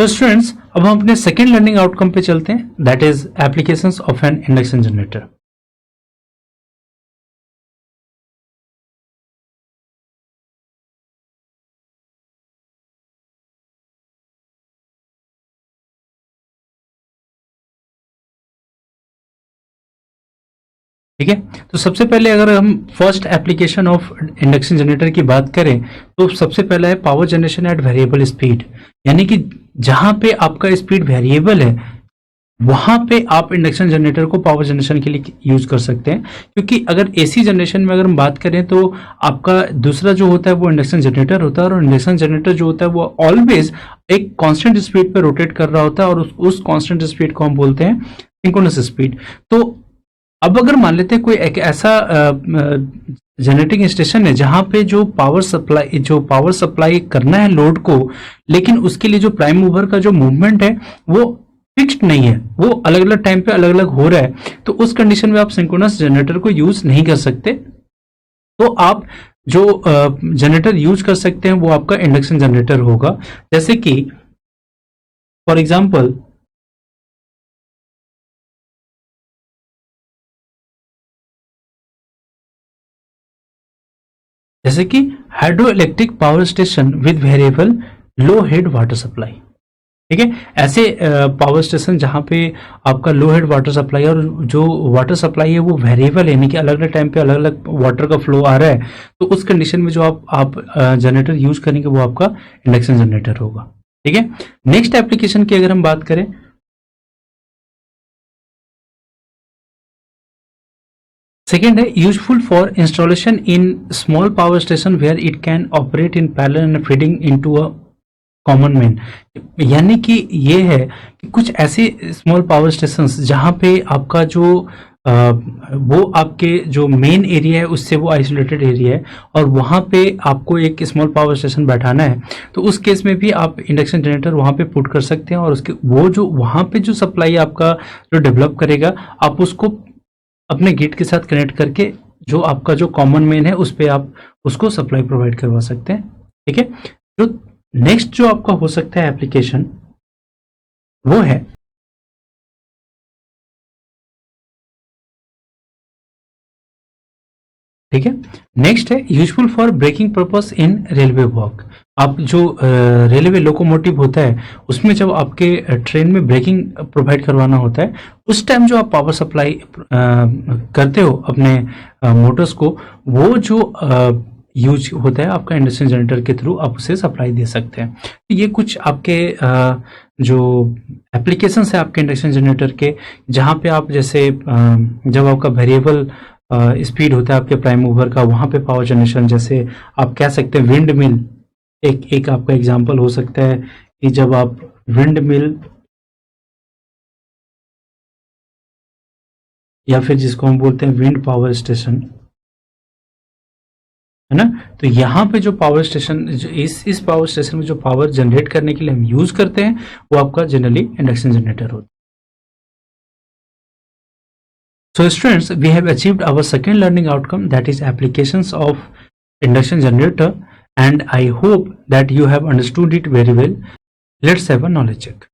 तो स्टूडेंट्स, अब हम अपने सेकेंड लर्निंग आउटकम पे चलते हैं, that is applications of an induction generator. ठीक है, तो सबसे पहले अगर हम first application of induction generator की बात करें तो सबसे पहला है power generation at variable speed, यानी कि जहां पे आपका स्पीड वेरिएबल है वहां पे आप इंडक्शन जनरेटर को पावर जनरेशन के लिए यूज कर सकते हैं। क्योंकि अगर एसी जनरेशन में अगर हम बात करें तो आपका दूसरा जो होता है वो इंडक्शन जनरेटर होता है, और इंडक्शन जनरेटर जो होता है वो ऑलवेज एक कांस्टेंट स्पीड पे रोटेट कर रहा होता है, और उस कांस्टेंट स्पीड को हम बोलते हैं सिंक्रोनस स्पीड। तो अब अगर मान लेते हैं कोई एक ऐसा जनरेटिंग स्टेशन है जहां पे जो पावर सप्लाई करना है लोड को, लेकिन उसके लिए जो प्राइम मूवर का जो मूवमेंट है वो फिक्स्ड नहीं है, वो अलग अलग टाइम पे अलग अलग हो रहा है, तो उस कंडीशन में आप सिंक्रोनस जनरेटर को यूज नहीं कर सकते। तो आप जो जनरेटर यूज कर सकते हैं वो आपका इंडक्शन जनरेटर होगा। जैसे कि फॉर एग्जांपल जैसे कि hydro electric power station with variable low head water supply. ठीक है, ऐसे पावर स्टेशन जहां पे आपका लो हेड वाटर सप्लाई और जो वाटर सप्लाई है वो वेरिएबल है, यानी कि अलग अलग टाइम पे अलग अलग वाटर का फ्लो आ रहा है, तो उस कंडीशन में जो आप जनरेटर यूज करेंगे वो आपका इंडक्शन जनरेटर होगा। ठीक है, नेक्स्ट एप्लीकेशन की अगर हम बात करें, सेकेंड है useful for installation in small power station where it can operate in parallel and feeding into a common main. यानी कि ये है कि कुछ ऐसे स्मॉल पावर स्टेशन जहां पे आपका जो वो आपके जो मेन एरिया है उससे वो आइसोलेटेड एरिया है, और वहां पे आपको एक स्मॉल पावर स्टेशन बैठाना है, तो उस केस में भी आप इंडक्शन जनरेटर वहां पे पुट कर सकते हैं, और उसके वो जो वहां पे जो सप्लाई आपका जो डेवलप करेगा आप उसको अपने गेट के साथ कनेक्ट करके जो आपका जो कॉमन मेन है उस पर आप उसको सप्लाई प्रोवाइड करवा सकते हैं। ठीक है, जो नेक्स्ट जो आपका हो सकता है एप्लीकेशन वो है ठीक है, नेक्स्ट है useful for breaking purpose in railway work. आप जो रेलवे लोकोमोटिव होता है उसमें जब आपके ट्रेन में ब्रेकिंग प्रोवाइड करवाना होता है उस टाइम जो आप पावर सप्लाई करते हो अपने मोटर्स को, वो जो यूज होता है आपका इंडक्शन जनरेटर के थ्रू आप उसे सप्लाई दे सकते हैं। तो ये कुछ आपके जो एप्लीकेशंस है आपके इंडक्शन जनरेटर के, जहाँ पे आप जैसे जब आपका वेरिएबल स्पीड होता है आपके प्राइम मूवर का, वहां पे पावर जनरेशन, जैसे आप कह सकते हैं विंड मिल एक आपका एग्जांपल हो सकता है कि जब आप विंड मिल या फिर जिसको हम बोलते हैं विंड पावर स्टेशन, है ना, तो यहाँ पे जो पावर स्टेशन इस पावर स्टेशन में जो पावर जनरेट करने के लिए हम यूज करते हैं वो आपका जनरली इंडक्शन जनरेटर होता है। So students, we have achieved our second learning outcome, that is applications of induction generator, and I hope that you have understood it very well. Let's have a knowledge check.